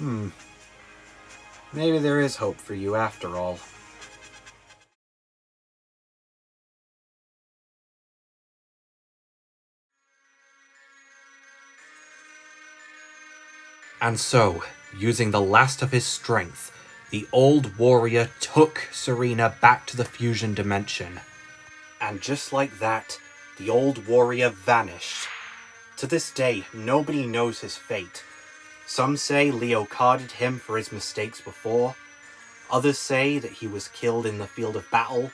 Maybe there is hope for you after all. And so, using the last of his strength, the old warrior took Serena back to the fusion dimension. And just like that, the old warrior vanished. To this day, nobody knows his fate. Some say Leo carded him for his mistakes before. Others say that he was killed in the field of battle.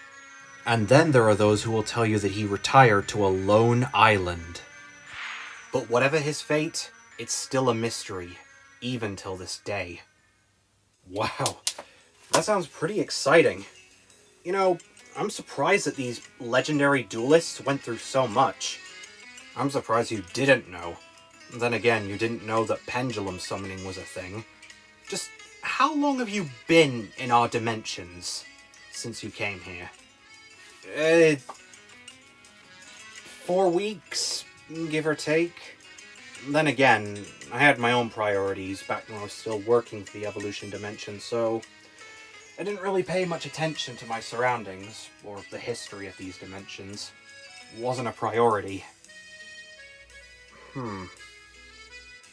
And then there are those who will tell you that he retired to a lone island. But whatever his fate, it's still a mystery, even till this day. Wow, that sounds pretty exciting. You know, I'm surprised that these legendary duelists went through so much. I'm surprised you didn't know. Then again, you didn't know that pendulum summoning was a thing. Just how long have you been in our dimensions since you came here? 4 weeks, give or take. Then again, I had my own priorities back when I was still working for the evolution dimension, so I didn't really pay much attention to my surroundings or the history of these dimensions. It wasn't a priority.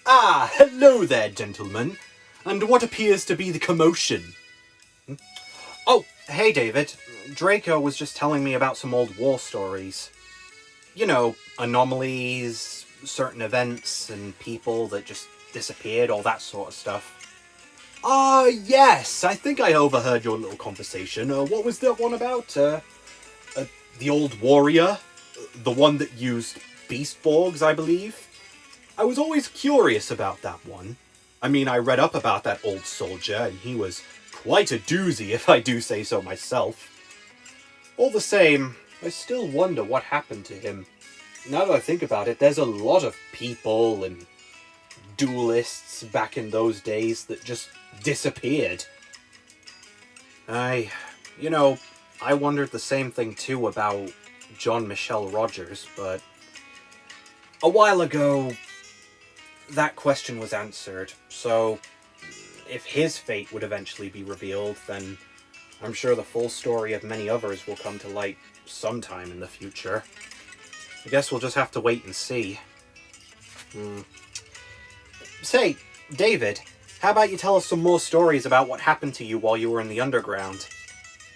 Ah, hello there, gentlemen. And what appears to be the commotion? Oh, hey, David. Draco was just telling me about some old war stories. You know, anomalies, certain events, and people that just disappeared, all that sort of stuff. Yes, I think I overheard your little conversation. What was that one about? The old warrior? The one that used beastborgs, I believe? I was always curious about that one. I mean, I read up about that old soldier, and he was quite a doozy, if I do say so myself. All the same, I still wonder what happened to him. Now that I think about it, there's a lot of people and duelists back in those days that just disappeared. I wondered the same thing too about John Michelle Rogers, but a while ago, that question was answered, so if his fate would eventually be revealed, then I'm sure the full story of many others will come to light sometime in the future. I guess we'll just have to wait and see. Say, David, how about you tell us some more stories about what happened to you while you were in the underground?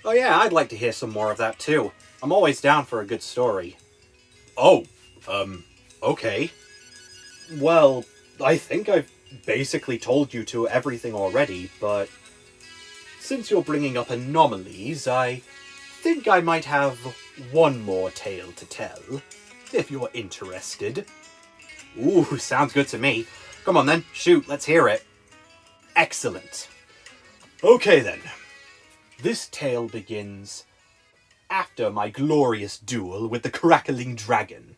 Oh yeah, I'd like to hear some more of that too. I'm always down for a good story. Oh, okay. Well, I think I've basically told you to everything already, but since you're bringing up anomalies, I think I might have one more tale to tell, if you're interested. Ooh, sounds good to me. Come on then, shoot, let's hear it. Excellent. Okay then. This tale begins after my glorious duel with the crackling dragon.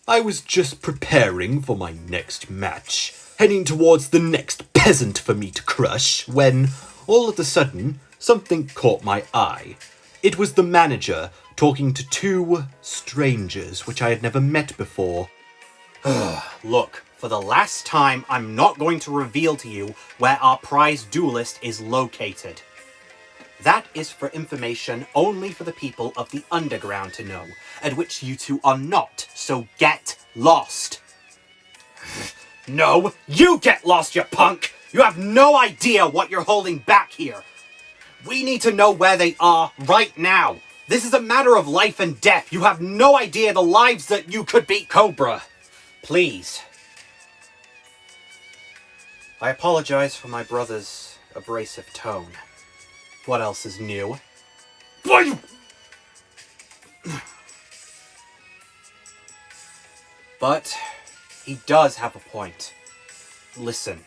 I was just preparing for my next match, heading towards the next peasant for me to crush, when, all of a sudden, something caught my eye. It was the manager talking to two strangers which I had never met before. Look, for the last time, I'm not going to reveal to you where our prize duelist is located. That is for information only for the people of the underground to know, at which you two are not, so get lost. No, you get lost, you punk! You have no idea what you're holding back here. We need to know where they are right now. This is a matter of life and death. You have no idea the lives that you could be. Cobra, please. I apologize for my brother's abrasive tone. What else is new? But he does have a point. Listen,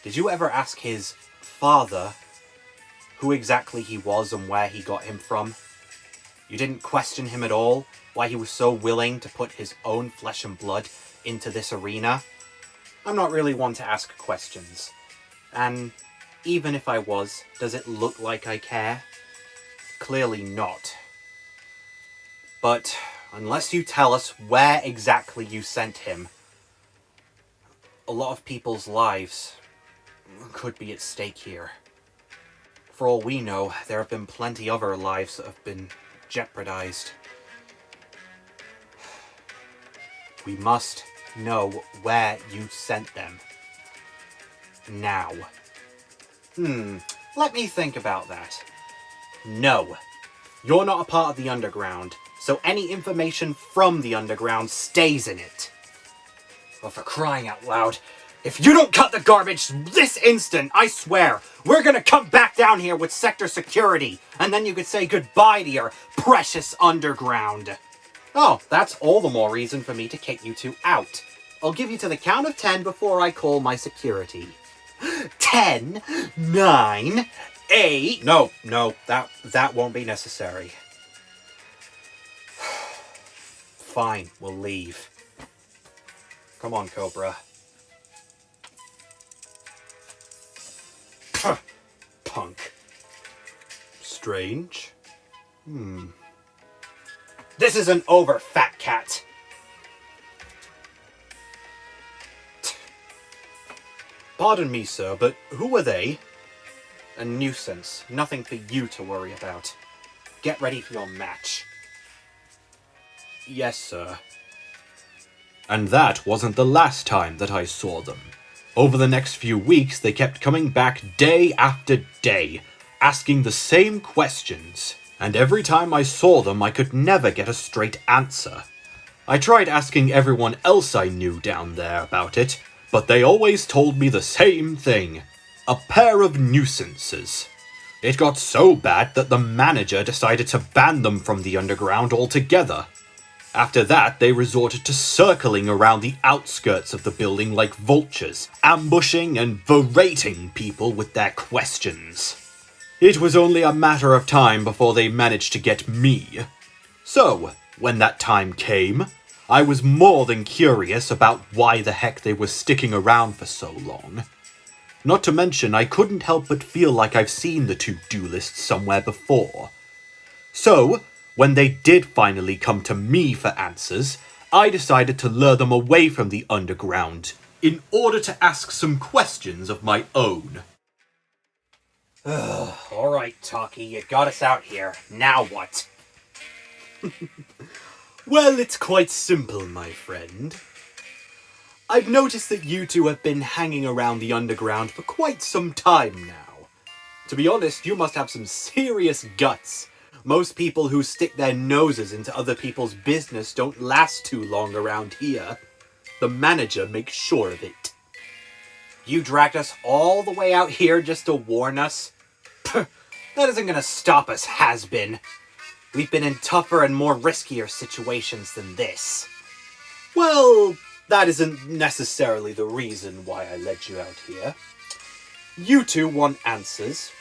did you ever ask his father who exactly he was and where he got him from? You didn't question him at all, why he was so willing to put his own flesh and blood into this arena? I'm not really one to ask questions. And even if I was, does it look like I care? Clearly not. But unless you tell us where exactly you sent him, a lot of people's lives could be at stake here. For all we know, there have been plenty other lives that have been jeopardized. We must know where you sent them. Now. Let me think about that. No. You're not a part of the underground, so any information from the underground stays in it. Oh, for crying out loud. If you don't cut the garbage this instant, I swear, we're gonna come back down here with sector security, and then you could say goodbye to your precious underground. Oh, that's all the more reason for me to kick you two out. I'll give you to the count of 10 before I call my security. 10, 9, 8... No, that won't be necessary. Fine, we'll leave. Come on, Cobra. Punk. Strange. This isn't over, fat cat. Pardon me, sir, but who are they? A nuisance. Nothing for you to worry about. Get ready for your match. Yes, sir. And that wasn't the last time that I saw them. Over the next few weeks, they kept coming back day after day, asking the same questions. And every time I saw them, I could never get a straight answer. I tried asking everyone else I knew down there about it, but they always told me the same thing. A pair of nuisances. It got so bad that the manager decided to ban them from the underground altogether. After that, they resorted to circling around the outskirts of the building like vultures, ambushing and berating people with their questions. It was only a matter of time before they managed to get me. So, when that time came, I was more than curious about why the heck they were sticking around for so long. Not to mention, I couldn't help but feel like I've seen the two duelists somewhere before. So, when they did finally come to me for answers, I decided to lure them away from the underground in order to ask some questions of my own. Alright, Talkie, you got us out here. Now what? Well, it's quite simple, my friend. I've noticed that you two have been hanging around the underground for quite some time now. To be honest, you must have some serious guts. Most people who stick their noses into other people's business don't last too long around here. The manager makes sure of it. You dragged us all the way out here just to warn us? That isn't gonna stop us, has-been. We've been in tougher and more riskier situations than this. Well, that isn't necessarily the reason why I led you out here. You two want answers,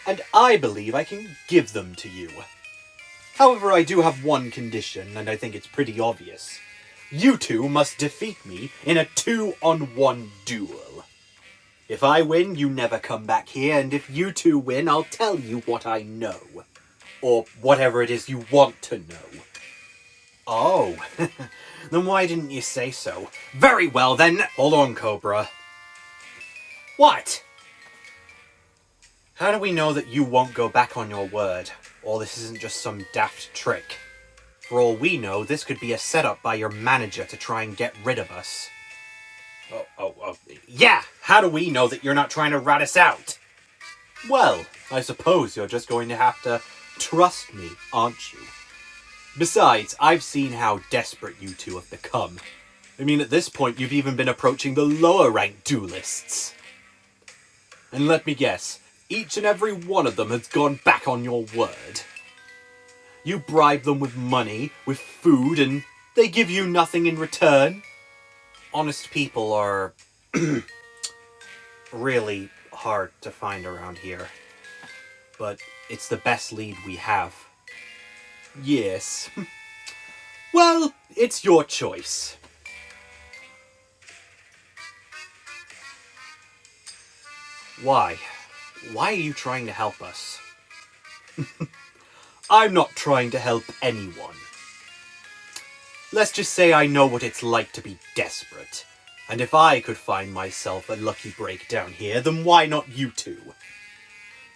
and I believe I can give them to you. However, I do have one condition, and I think it's pretty obvious. You two must defeat me in a 2-on-1 duel. If I win, you never come back here, and if you two win, I'll tell you what I know. Or whatever it is you want to know. Oh, then why didn't you say so? Very well then. Hold on, Cobra. What? How do we know that you won't go back on your word? Or this isn't just some daft trick? For all we know, this could be a setup by your manager to try and get rid of us. Yeah! How do we know that you're not trying to rat us out? Well, I suppose you're just going to have to trust me, aren't you? Besides, I've seen how desperate you two have become. I mean, at this point, you've even been approaching the lower-ranked duelists. And let me guess, each and every one of them has gone back on your word. You bribe them with money, with food, and they give you nothing in return. Honest people are really hard to find around here. But it's the best lead we have. Yes. Well, it's your choice. Why? Why are you trying to help us? I'm not trying to help anyone. Let's just say I know what it's like to be desperate. And if I could find myself a lucky break down here, then why not you two?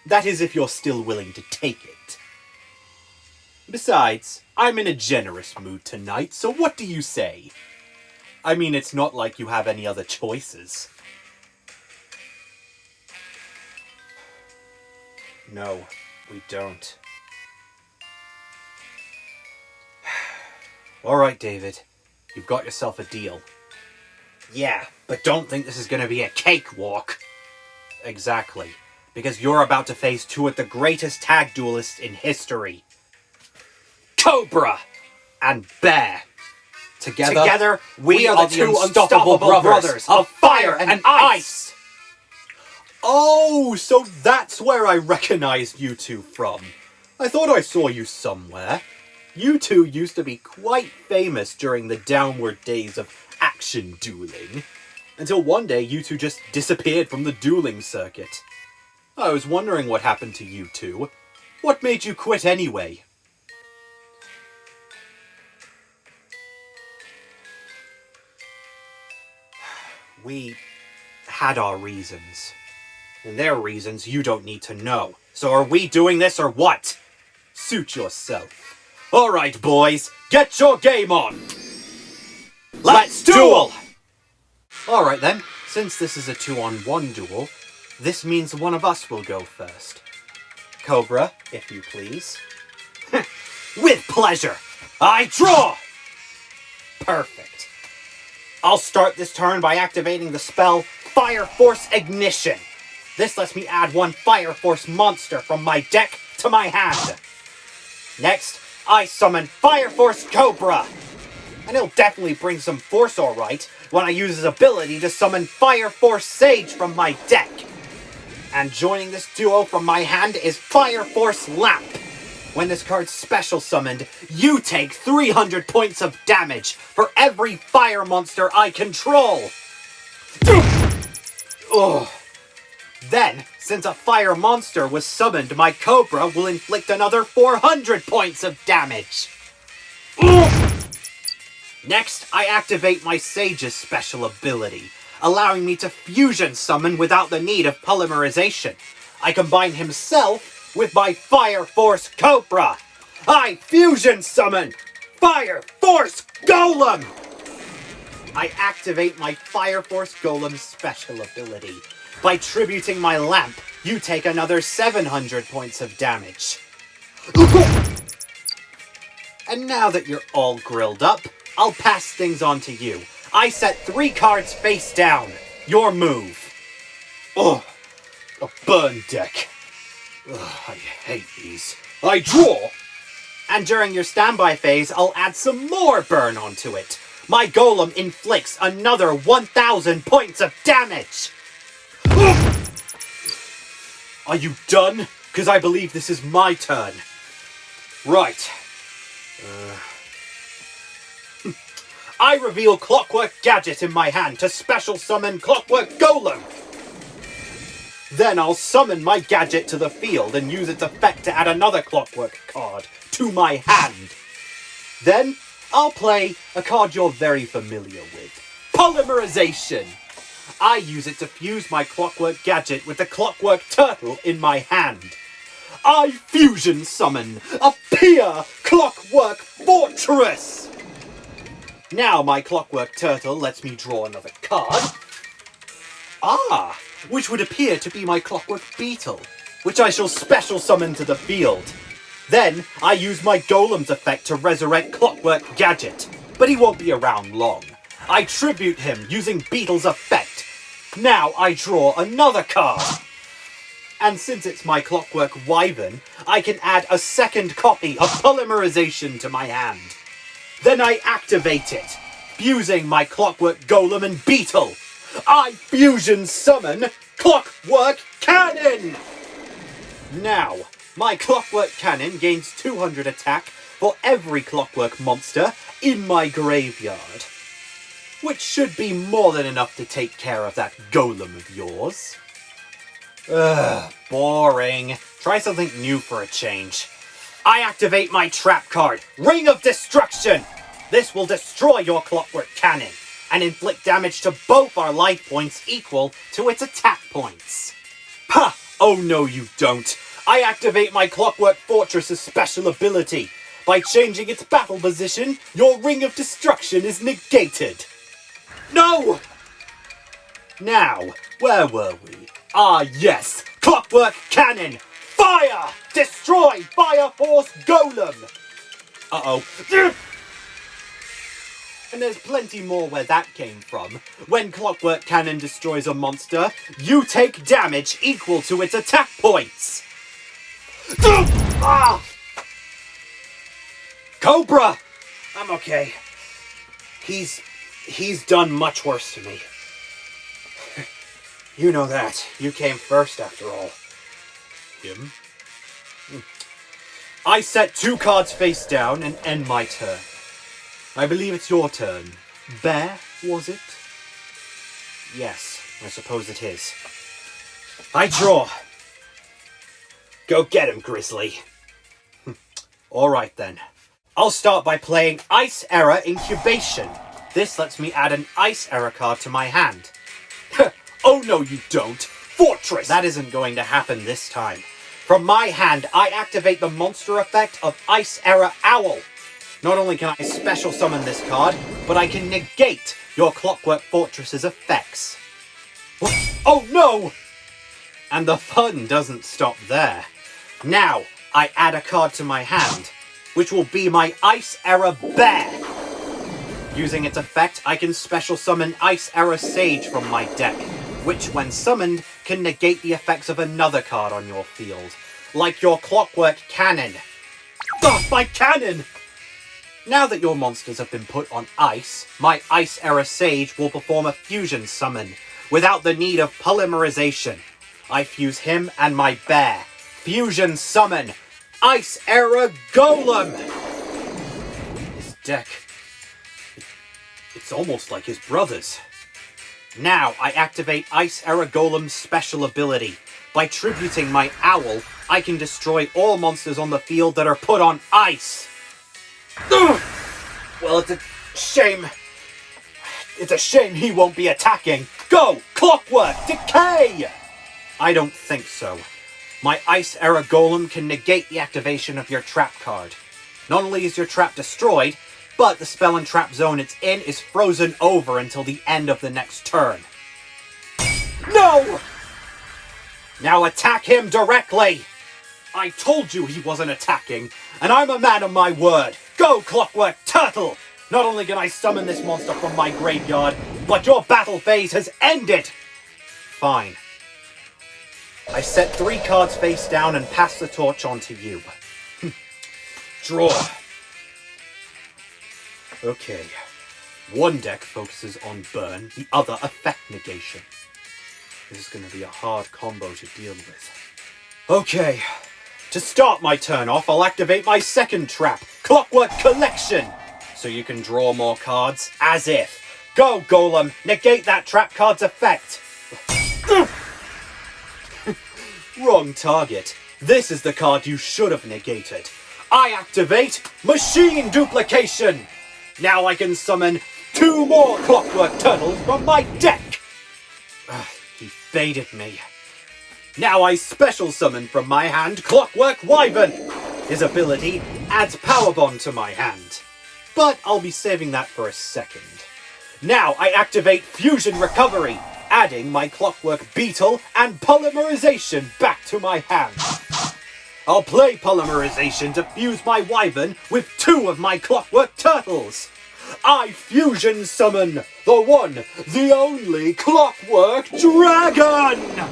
That is if you're still willing to take it. Besides, I'm in a generous mood tonight, so what do you say? I mean, it's not like you have any other choices. No, we don't. Alright, David. You've got yourself a deal. Yeah, but don't think this is gonna be a cakewalk. Exactly. Because you're about to face two of the greatest tag duelists in history. Cobra and Bear. Together, we are the two unstoppable brothers of fire and ice. Oh, so that's where I recognized you two from. I thought I saw you somewhere. You two used to be quite famous during the downward days of action dueling. Until one day you two just disappeared from the dueling circuit. I was wondering what happened to you two. What made you quit anyway? We had our reasons. And their reasons you don't need to know. So are we doing this or what? Suit yourself. Alright, boys, get your game on! Let's duel! Alright then, since this is a 2-on-1 duel, this means one of us will go first. Cobra, if you please. With pleasure! I draw! Perfect. I'll start this turn by activating the spell Fire Force Ignition. This lets me add one Fire Force monster from my deck to my hand. Next, I summon Fire Force Cobra. And he'll definitely bring some force alright when I use his ability to summon Fire Force Sage from my deck. And joining this duo from my hand is Fire Force Lamp. When this card's special summoned, you take 300 points of damage for every fire monster I control. Ugh. Then, since a fire monster was summoned, my Cobra will inflict another 400 points of damage. Ugh. Next, I activate my Sage's special ability, allowing me to fusion summon without the need of polymerization. I combine himself with my Fire Force Cobra. I fusion summon Fire Force Golem. I activate my Fire Force Golem's special ability. By tributing my lamp, you take another 700 points of damage. And now that you're all grilled up, I'll pass things on to you. I set 3 cards face down. Your move. Oh, a burn deck. Ugh, I hate these. I draw! And during your standby phase, I'll add some more burn onto it. My golem inflicts another 1,000 points of damage! Are you done? Because I believe this is my turn. Right. I reveal Clockwork Gadget in my hand to special summon Clockwork Golem. Then I'll summon my gadget to the field and use its effect to add another Clockwork card to my hand. Then I'll play a card you're very familiar with, Polymerization. I use it to fuse my Clockwork Gadget with the Clockwork Turtle in my hand. I fusion summon a Pia Clockwork Fortress. Now my Clockwork Turtle lets me draw another card. Which would appear to be my Clockwork Beetle, which I shall special summon to the field. Then I use my Golem's effect to resurrect Clockwork Gadget, but he won't be around long. I tribute him using Beetle's effect. Now I draw another card. And since it's my Clockwork Wyvern, I can add a second copy of Polymerization to my hand. Then I activate it, fusing my Clockwork Golem and Beetle. I fusion summon Clockwork Cannon! Now, my Clockwork Cannon gains 200 attack for every Clockwork monster in my graveyard. Which should be more than enough to take care of that golem of yours. Ugh, boring. Try something new for a change. I activate my trap card, Ring of Destruction! This will destroy your Clockwork Cannon. and inflict damage to both our life points equal to its attack points. Ha! Oh no you don't. I activate my Clockwork Fortress's special ability. By changing its battle position, your Ring of Destruction is negated. No! Now, where were we? Ah yes! Clockwork Cannon! Fire! Destroy Fire Force Golem! Uh-oh. And there's plenty more where that came from. When Clockwork Cannon destroys a monster, you take damage equal to its attack points. Ah! Cobra! I'm okay. He's done much worse to me. You know that. You came first after all. Him? I set 2 cards face down and end my turn. I believe it's your turn. Bear, was it? Yes, I suppose it is. I draw. Go get him, Grizzly. Alright then. I'll start by playing Ice Era Incubation. This lets me add an Ice Era card to my hand. Oh no you don't! Fortress! That isn't going to happen this time. From my hand, I activate the monster effect of Ice Era Owl. Not only can I special summon this card, but I can negate your Clockwork Fortress's effects. Oh no! And the fun doesn't stop there. Now, I add a card to my hand, which will be my Ice Era Bear. Using its effect, I can special summon Ice Era Sage from my deck, which, when summoned, can negate the effects of another card on your field, like your Clockwork Cannon. Ah, my cannon! Now that your monsters have been put on ice, my Ice Era Sage will perform a fusion summon, without the need of polymerization. I fuse him and my bear. Fusion summon! Ice Era Golem! His deck... It's almost like his brother's. Now I activate Ice Era Golem's special ability. By tributing my owl, I can destroy all monsters on the field that are put on ice. Ugh! Well, it's a shame. It's a shame he won't be attacking. Go! Clockwork! Decay! I don't think so. My Ice Era Golem can negate the activation of your trap card. Not only is your trap destroyed, but the spell and trap zone it's in is frozen over until the end of the next turn. No! Now attack him directly! I told you he wasn't attacking, and I'm a man of my word. Go, Clockwork Turtle! Not only can I summon this monster from my graveyard, but your battle phase has ended! Fine. I set 3 cards face down and pass the torch on to you. Draw. Okay. One deck focuses on burn, the other effect negation. This is going to be a hard combo to deal with. Okay. To start my turn off, I'll activate my second trap, Clockwork Collection, so you can draw more cards, as if. Go, Golem, negate that trap card's effect. Wrong target. This is the card you should have negated. I activate Machine Duplication. Now I can summon 2 more Clockwork Turtles from my deck. He baited me. Now I special summon from my hand Clockwork Wyvern. His ability adds Power Bond to my hand. But I'll be saving that for a second. Now I activate Fusion Recovery, adding my Clockwork Beetle and Polymerization back to my hand. I'll play Polymerization to fuse my Wyvern with 2 of my Clockwork Turtles. I fusion summon the one, the only Clockwork Dragon!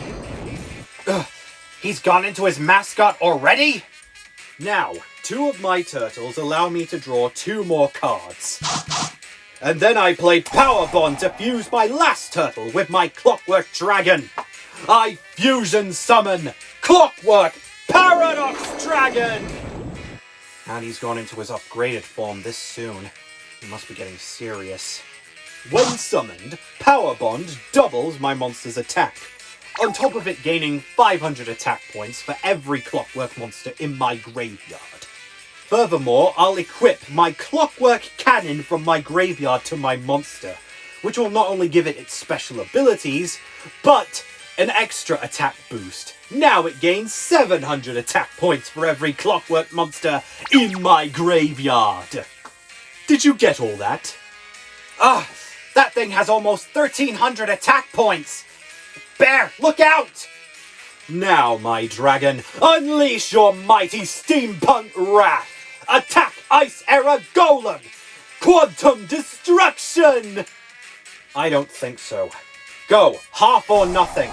He's gone into his mascot already? Now, 2 of my turtles allow me to draw 2 more cards. And then I play Power Bond to fuse my last turtle with my Clockwork Dragon. I fusion summon Clockwork Paradox Dragon! And he's gone into his upgraded form this soon. He must be getting serious. When summoned, Power Bond doubles my monster's attack, on top of it gaining 500 attack points for every Clockwork monster in my graveyard. Furthermore, I'll equip my Clockwork Cannon from my graveyard to my monster, which will not only give it its special abilities, but an extra attack boost. Now it gains 700 attack points for every Clockwork monster in my graveyard. Did you get all that? That thing has almost 1,300 attack points! Bear, look out! Now, my dragon, unleash your mighty steampunk wrath! Attack Ice Era Golem! Quantum Destruction! I don't think so. Go, half or nothing.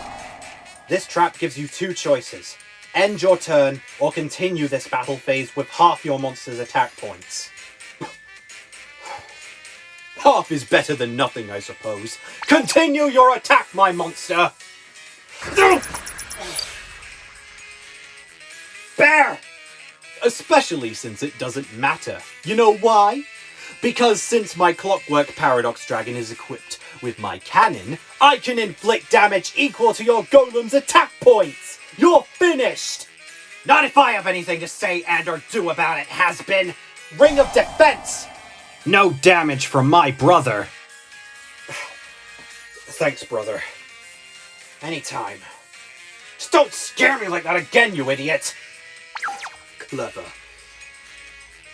This trap gives you two choices. End your turn, or continue this battle phase with half your monster's attack points. Half is better than nothing, I suppose. Continue your attack, my monster! Bear! Especially since it doesn't matter. You know why? Because since my Clockwork Paradox Dragon is equipped with my cannon, I can inflict damage equal to your golem's attack points! You're finished! Not if I have anything to say and or do about it, has-been! Ring of Defense! No damage from my brother. Thanks, brother. Anytime. Just don't scare me like that again, you idiot! Clever.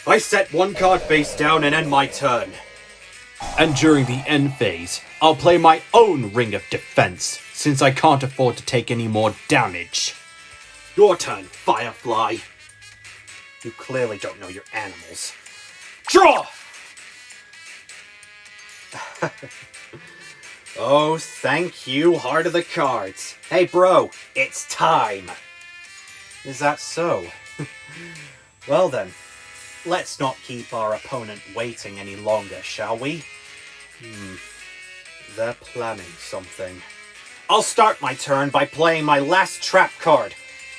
I set one card face down and end my turn. And during the end phase, I'll play my own Ring of Defense, since I can't afford to take any more damage. Your turn, Firefly. You clearly don't know your animals. Draw! Oh, thank you, Heart of the Cards. Hey, bro, it's time. Is that so? Well then, let's not keep our opponent waiting any longer, shall we? They're planning something. I'll start my turn by playing my last trap card,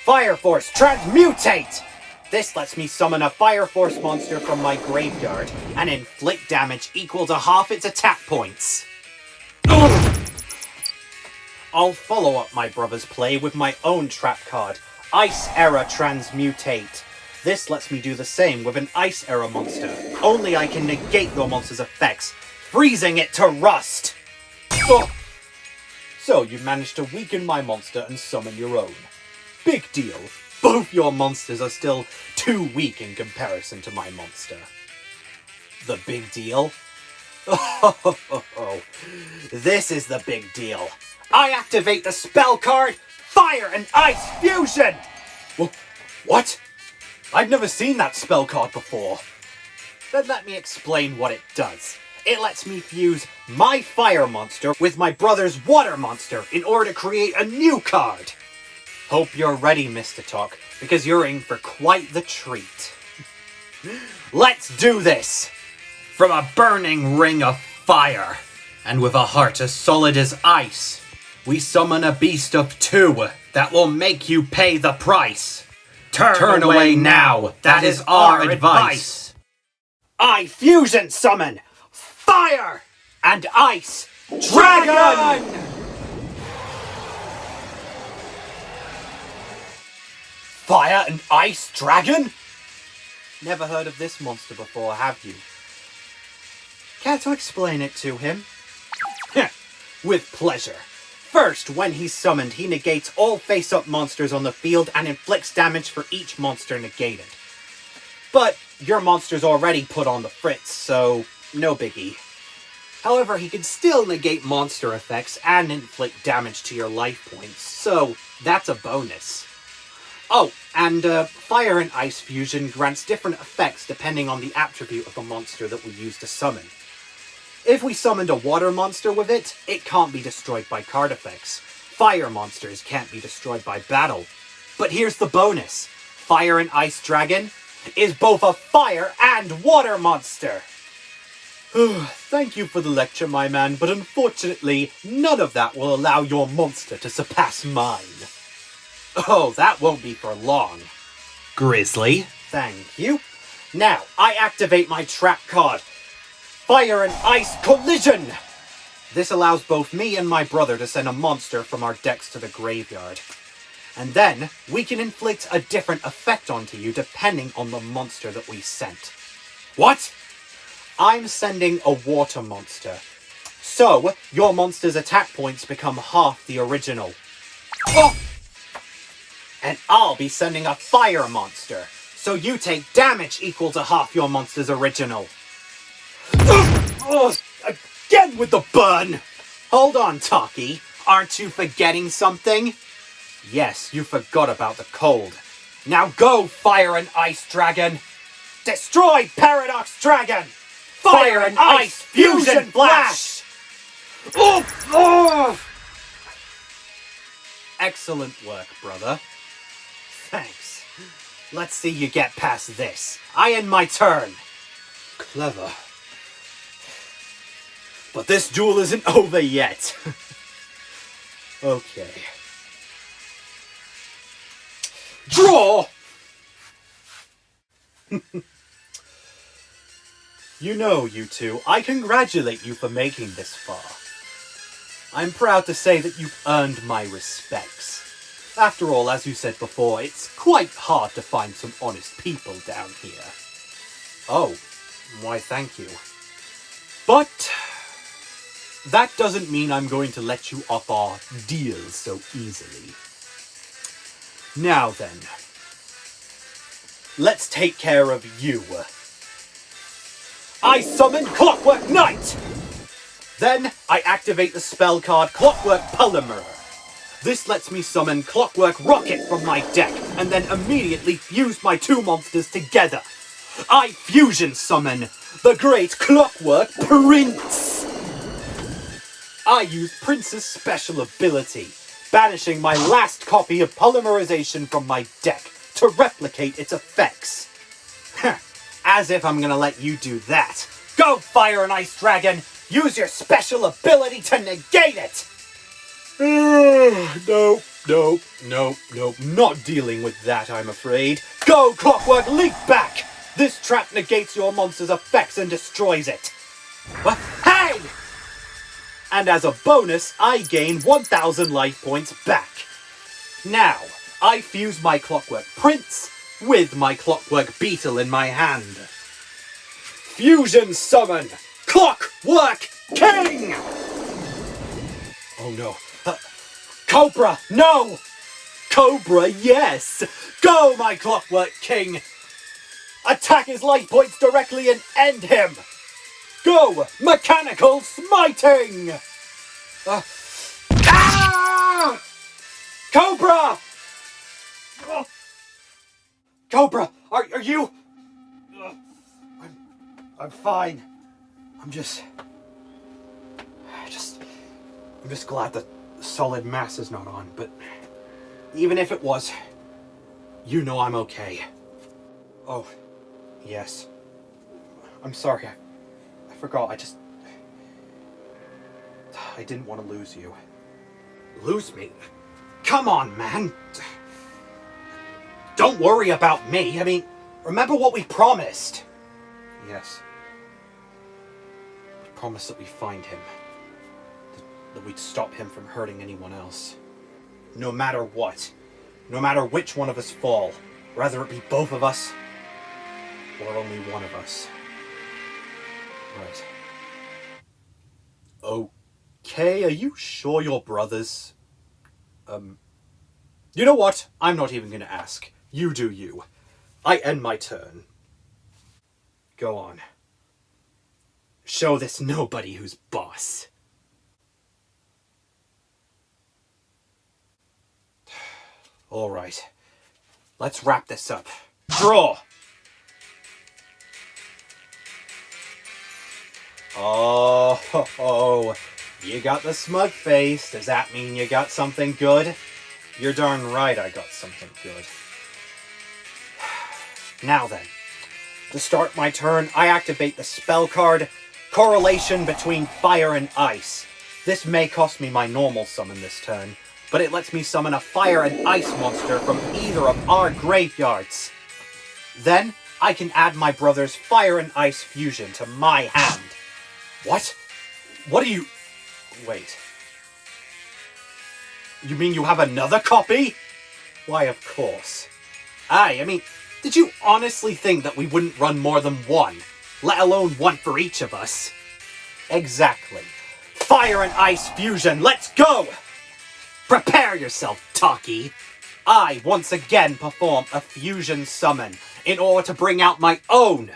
Fire Force Transmutate! This lets me summon a Fire Force monster from my graveyard and inflict damage equal to half its attack points. I'll follow up my brother's play with my own trap card, Ice Era Transmutate. This lets me do the same with an Ice Era monster, only I can negate your monster's effects, freezing it to rust! So you managed to weaken my monster and summon your own. Big deal. Both your monsters are still too weak in comparison to my monster. The big deal? Oh, this is the big deal. I activate the spell card, Fire and Ice Fusion! What? I've never seen that spell card before. Then let me explain what it does. It lets me fuse my fire monster with my brother's water monster in order to create a new card. Hope you're ready, Mr. Tock, because you're in for quite the treat. Let's do this! From a burning ring of fire, and with a heart as solid as ice, we summon a beast of 2 that will make you pay the price. Turn away now, that is our advice. I fusion summon Fire and Ice Dragon! Fire and Ice Dragon? Never heard of this monster before, have you? Care to explain it to him? With pleasure. First, when he's summoned, he negates all face-up monsters on the field and inflicts damage for each monster negated. But your monster's already put on the fritz, so no biggie. However, he can still negate monster effects and inflict damage to your life points, so that's a bonus. Oh, and Fire and Ice Fusion grants different effects depending on the attribute of the monster that we use to summon. If we summoned a water monster with it, it can't be destroyed by card effects. Fire monsters can't be destroyed by battle. But here's the bonus. Fire and Ice Dragon is both a fire and water monster. Thank you for the lecture, my man, but unfortunately, none of that will allow your monster to surpass mine. Oh, that won't be for long. Grizzly. Thank you. Now, I activate my trap card, Fire and Ice Collision! This allows both me and my brother to send a monster from our decks to the graveyard. And then, we can inflict a different effect onto you depending on the monster that we sent. What? I'm sending a water monster. So, your monster's attack points become half the original. Oh! And I'll be sending a fire monster, so you take damage equal to half your monster's original. Oh, again with the burn! Hold on, Talkie. Aren't you forgetting something? Yes, you forgot about the cold. Now go, Fire and Ice Dragon! Destroy Paradox Dragon! Fire and Ice Fusion Flash! Oh! Excellent work, brother. Thanks. Let's see you get past this. I end my turn. Clever. But this duel isn't over yet. Okay. Draw! You know, you two, I congratulate you for making this far. I'm proud to say that you've earned my respects. After all, as you said before, it's quite hard to find some honest people down here. Oh, why thank you. But that doesn't mean I'm going to let you off our deal so easily. Now then, let's take care of you. I summon Clockwork Knight! Then I activate the spell card Clockwork Polymer. This lets me summon Clockwork Rocket from my deck, and then immediately fuse my two monsters together. I fusion summon the great Clockwork Prince! I use Prince's special ability, banishing my last copy of Polymerization from my deck to replicate its effects. As if I'm gonna let you do that. Go, Fire and Ice Dragon! Use your special ability to negate it! Nope. Not dealing with that, I'm afraid. Go, Clockwork Leap Back! This trap negates your monster's effects and destroys it. Hey! And as a bonus, I gain 1,000 life points back. Now, I fuse my Clockwork Prince with my Clockwork Beetle in my hand. Fusion summon Clockwork King! Oh no. Cobra, no! Cobra, yes! Go, my Clockwork King! Attack his life points directly and end him! Go! Mechanical Smiting! Cobra! Cobra, are you... I'm fine. I'm just glad that solid mass is not on, but even if it was, you know I'm okay. Oh, yes. I'm sorry, I forgot, I didn't want to lose you. Lose me? Come on, man! Don't worry about me, I mean, remember what we promised! Yes. We promised that we'd find him. That we'd stop him from hurting anyone else. No matter what. No matter which one of us fall. Whether it be both of us, or only one of us. Right. Okay, are you sure you're brothers? You know what? I'm not even gonna ask. You do you. I end my turn. Go on. Show this nobody who's boss. Alright. Let's wrap this up. Draw! Oh, you got the smug face. Does that mean you got something good? You're darn right I got something good. Now then. To start my turn, I activate the spell card, Correlation between Fire and Ice. This may cost me my normal summon this turn, but it lets me summon a Fire and Ice monster from either of our graveyards. Then, I can add my brother's Fire and Ice fusion to my hand. What? What do you... Wait. You mean you have another copy? Why, of course. I mean... Did you honestly think that we wouldn't run more than one? Let alone one for each of us? Exactly. Fire and ice fusion, let's go! Prepare yourself, Taki. I once again perform a fusion summon in order to bring out my own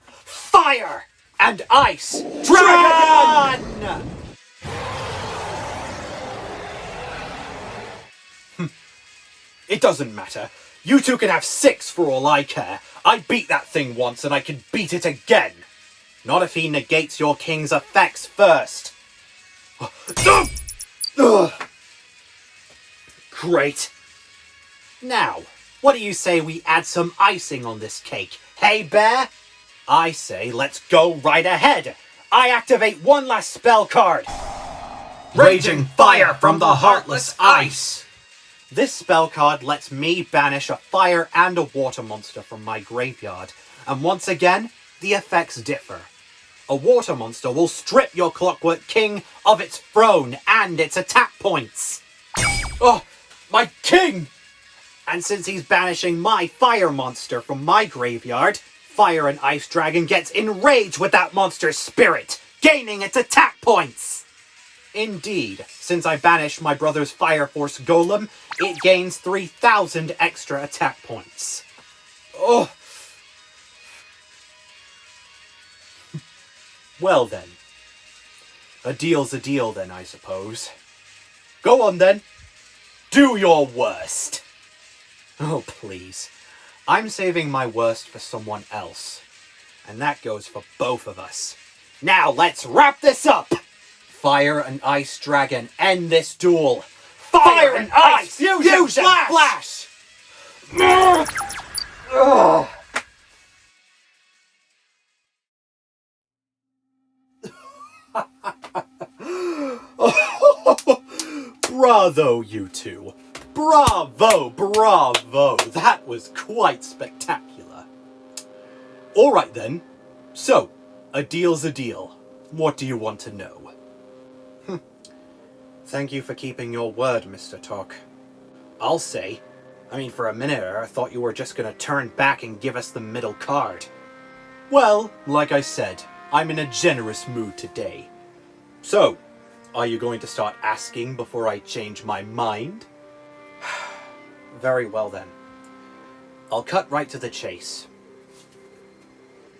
fire and ice dragon! It doesn't matter. You two can have 6 for all I care. I beat that thing once and I can beat it again. Not if he negates your king's effects first. Great. Now, what do you say we add some icing on this cake? Hey, Bear? I say let's go right ahead. I activate one last spell card. Raging fire from the heartless ice. This spell card lets me banish a fire and a water monster from my graveyard. And once again, the effects differ. A water monster will strip your Clockwork King of its throne and its attack points. Oh, my king! And since he's banishing my fire monster from my graveyard, Fire and Ice Dragon gets enraged with that monster's spirit, gaining its attack points! Indeed, since I banished my brother's Fire Force Golem, it gains 3,000 extra attack points. Oh! Well then. A deal's a deal then, I suppose. Go on then. Do your worst. Oh, please. I'm saving my worst for someone else. And that goes for both of us. Now let's wrap this up! Fire and Ice Dragon, end this duel! Fire and Ice! Fusion Flash! Bravo, you two. Bravo, bravo. That was quite spectacular. Alright then. So, a deal's a deal. What do you want to know? Thank you for keeping your word, Mr. Tock. I'll say. I mean, for a minute I thought you were just gonna turn back and give us the middle card. Well, like I said, I'm in a generous mood today. So, are you going to start asking before I change my mind? Very well then. I'll cut right to the chase.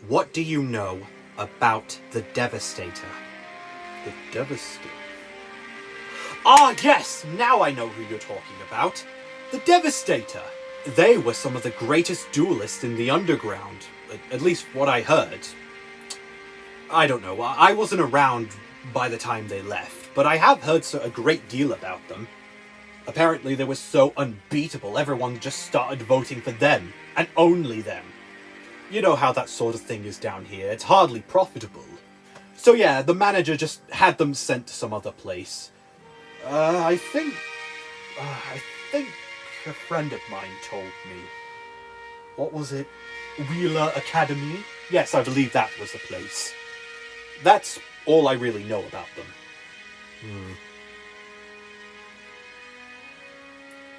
What do you know about the Devastator? The Devastator? Ah, yes! Now I know who you're talking about. The Devastator. They were some of the greatest duelists in the underground. At least what I heard. I don't know. I wasn't around by the time they left, but I have heard a great deal about them. Apparently they were so unbeatable, everyone just started voting for them, and only them. You know how that sort of thing is down here, it's hardly profitable. So yeah, the manager just had them sent to some other place. I think a friend of mine told me. What was it? Wheeler Academy? Yes, I believe that was the place. That's all I really know about them.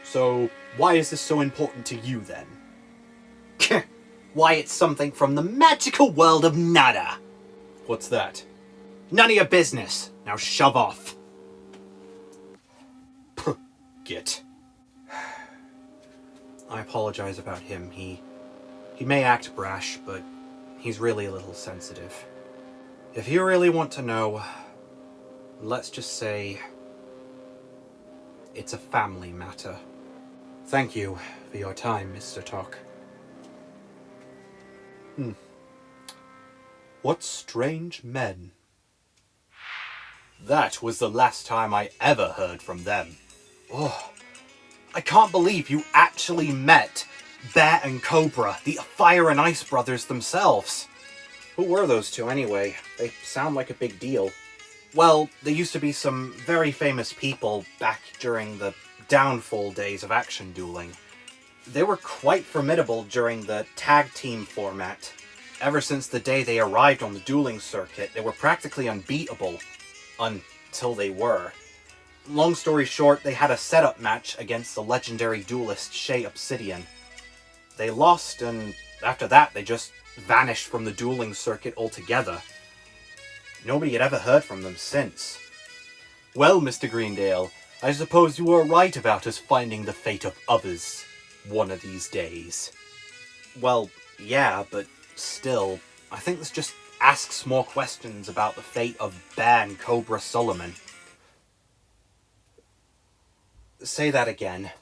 So, why is this so important to you then? Why, it's something from the magical world of Nada. What's that? None of your business. Now shove off. Git. I apologize about him. He may act brash, but he's really a little sensitive. If you really want to know, let's just say it's a family matter. Thank you for your time, Mr. Tock. What strange men. That was the last time I ever heard from them. Oh, I can't believe you actually met Bear and Cobra, the Fire and Ice brothers themselves. Who were those two anyway? They sound like a big deal. Well, there used to be some very famous people back during the downfall days of action dueling. They were quite formidable during the tag team format. Ever since the day they arrived on the dueling circuit, they were practically unbeatable. Until they were. Long story short, they had a setup match against the legendary duelist Shay Obsidian. They lost, and after that they just vanished from the dueling circuit altogether. Nobody had ever heard from them since. Well, Mr. Greendale, I suppose you were right about us finding the fate of others one of these days. Well, yeah, but still, I think this just asks more questions about the fate of Bear and Cobra Solomon. Say that again.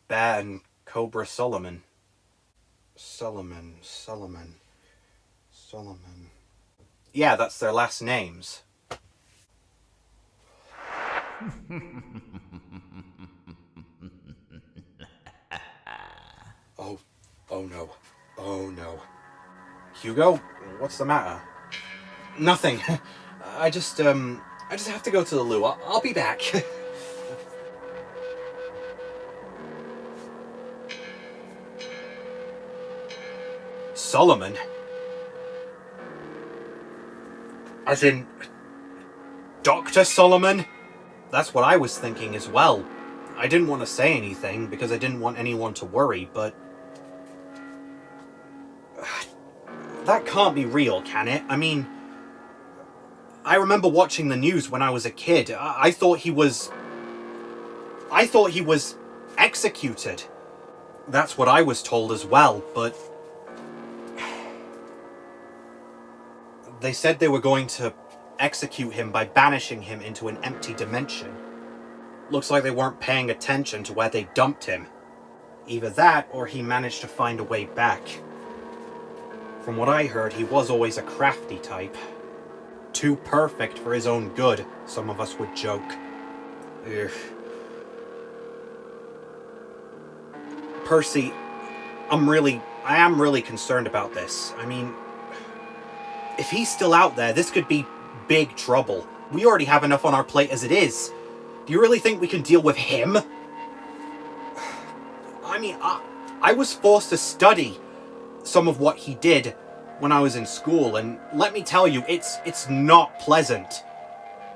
Bear and Cobra Solomon. Solomon. Yeah, that's their last names. Oh no. Oh no. Yugioh, what's the matter? Nothing. I just have to go to the loo. I'll be back. Solomon? As in, Dr. Solomon? That's what I was thinking as well. I didn't want to say anything because I didn't want anyone to worry, but... that can't be real, can it? I mean, I remember watching the news when I was a kid. I thought he was executed. That's what I was told as well, but... they said they were going to execute him by banishing him into an empty dimension. Looks like they weren't paying attention to where they dumped him. Either that, or he managed to find a way back. From what I heard, he was always a crafty type. Too perfect for his own good, some of us would joke. Ugh. Percy, I am really concerned about this. I mean, if he's still out there, this could be big trouble. We already have enough on our plate as it is. Do you really think we can deal with him? I mean, I was forced to study some of what he did when I was in school, and let me tell you, it's not pleasant.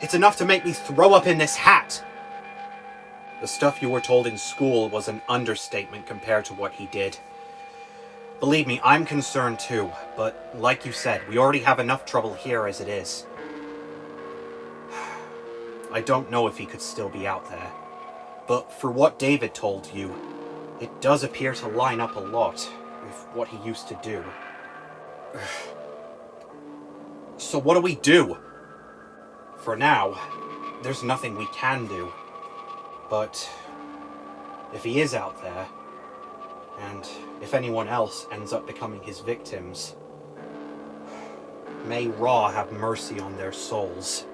It's enough to make me throw up in this hat. The stuff you were told in school was an understatement compared to what he did. Believe me, I'm concerned too, but like you said, we already have enough trouble here as it is. I don't know if he could still be out there, but for what David told you, it does appear to line up a lot with what he used to do. So what do we do? For now, there's nothing we can do. But if he is out there, and if anyone else ends up becoming his victims, may Ra have mercy on their souls.